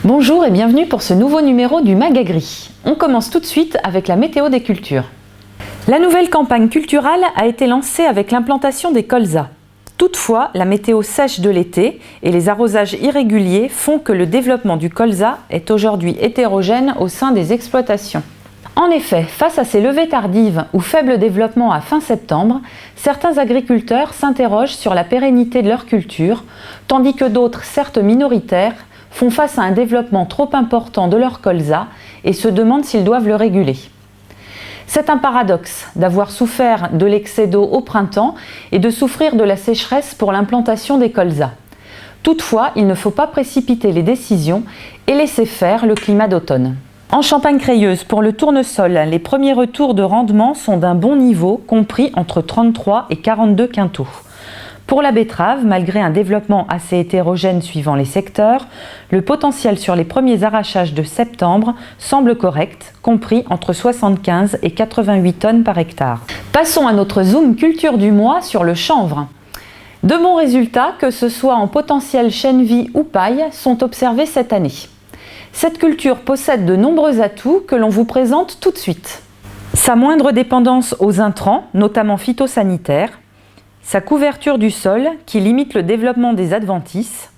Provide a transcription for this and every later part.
Bonjour et bienvenue pour ce nouveau numéro du Mag Agri. On commence tout de suite avec la météo des cultures. La nouvelle campagne culturale a été lancée avec l'implantation des colzas. Toutefois, la météo sèche de l'été et les arrosages irréguliers font que le développement du colza est aujourd'hui hétérogène au sein des exploitations. En effet, face à ces levées tardives ou faible développement à fin septembre, certains agriculteurs s'interrogent sur la pérennité de leur culture, tandis que d'autres, certes minoritaires, font face à un développement trop important de leur colza et se demandent s'ils doivent le réguler. C'est un paradoxe d'avoir souffert de l'excès d'eau au printemps et de souffrir de la sécheresse pour l'implantation des colzas. Toutefois, il ne faut pas précipiter les décisions et laisser faire le climat d'automne. En Champagne-Crayeuse, pour le tournesol, les premiers retours de rendement sont d'un bon niveau, compris entre 33 et 42 quintaux. Pour la betterave, malgré un développement assez hétérogène suivant les secteurs, le potentiel sur les premiers arrachages de septembre semble correct, compris entre 75 et 88 tonnes par hectare. Passons à notre zoom culture du mois sur le chanvre. De bons résultats, que ce soit en potentiel chène-vie ou paille, sont observés cette année. Cette culture possède de nombreux atouts que l'on vous présente tout de suite. Sa moindre dépendance aux intrants, notamment phytosanitaires, sa couverture du sol qui limite le développement des adventices,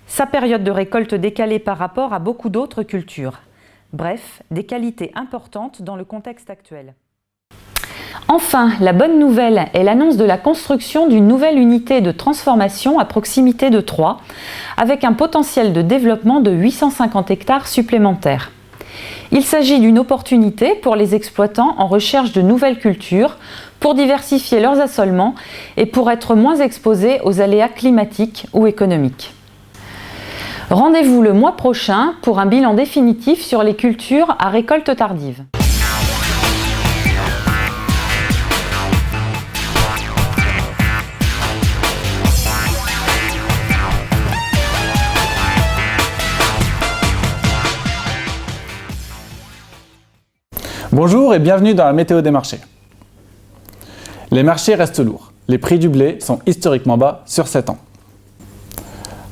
sa période de récolte décalée par rapport à beaucoup d'autres cultures. Bref, des qualités importantes dans le contexte actuel. Enfin, la bonne nouvelle est l'annonce de la construction d'une nouvelle unité de transformation à proximité de Troyes, avec un potentiel de développement de 850 hectares supplémentaires. Il s'agit d'une opportunité pour les exploitants en recherche de nouvelles cultures, pour diversifier leurs assolements et pour être moins exposés aux aléas climatiques ou économiques. Rendez-vous le mois prochain pour un bilan définitif sur les cultures à récolte tardive. Bonjour et bienvenue dans la météo des marchés. Les marchés restent lourds. Les prix du blé sont historiquement bas sur 7 ans.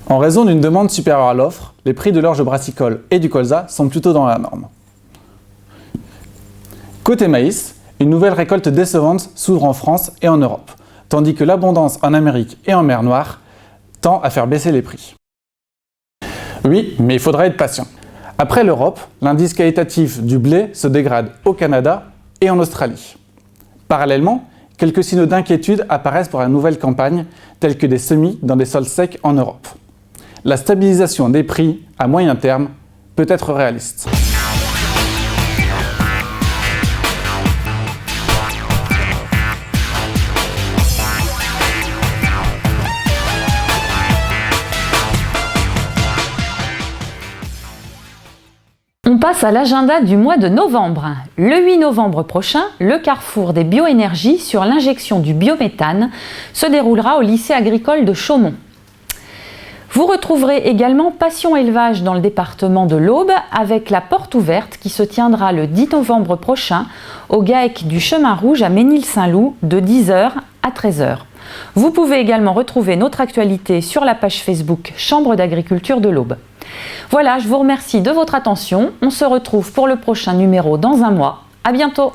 En raison d'une demande supérieure à l'offre, les prix de l'orge brassicole et du colza sont plutôt dans la norme. Côté maïs, une nouvelle récolte décevante s'ouvre en France et en Europe, tandis que l'abondance en Amérique et en mer Noire tend à faire baisser les prix. Oui, mais il faudra être patient. Après l'Europe, l'indice qualitatif du blé se dégrade au Canada et en Australie. Parallèlement, quelques signaux d'inquiétude apparaissent pour la nouvelle campagne, tels que des semis dans des sols secs en Europe. La stabilisation des prix à moyen terme peut être réaliste. On passe à l'agenda du mois de novembre. Le 8 novembre prochain, le carrefour des bioénergies sur l'injection du biométhane se déroulera au lycée agricole de Chaumont. Vous retrouverez également Passion Élevage dans le département de l'Aube avec la porte ouverte qui se tiendra le 10 novembre prochain au GAEC du Chemin Rouge à Ménil-Saint-Loup de 10h à 13h. Vous pouvez également retrouver notre actualité sur la page Facebook Chambre d'agriculture de l'Aube. Voilà, je vous remercie de votre attention. On se retrouve pour le prochain numéro dans un mois. À bientôt!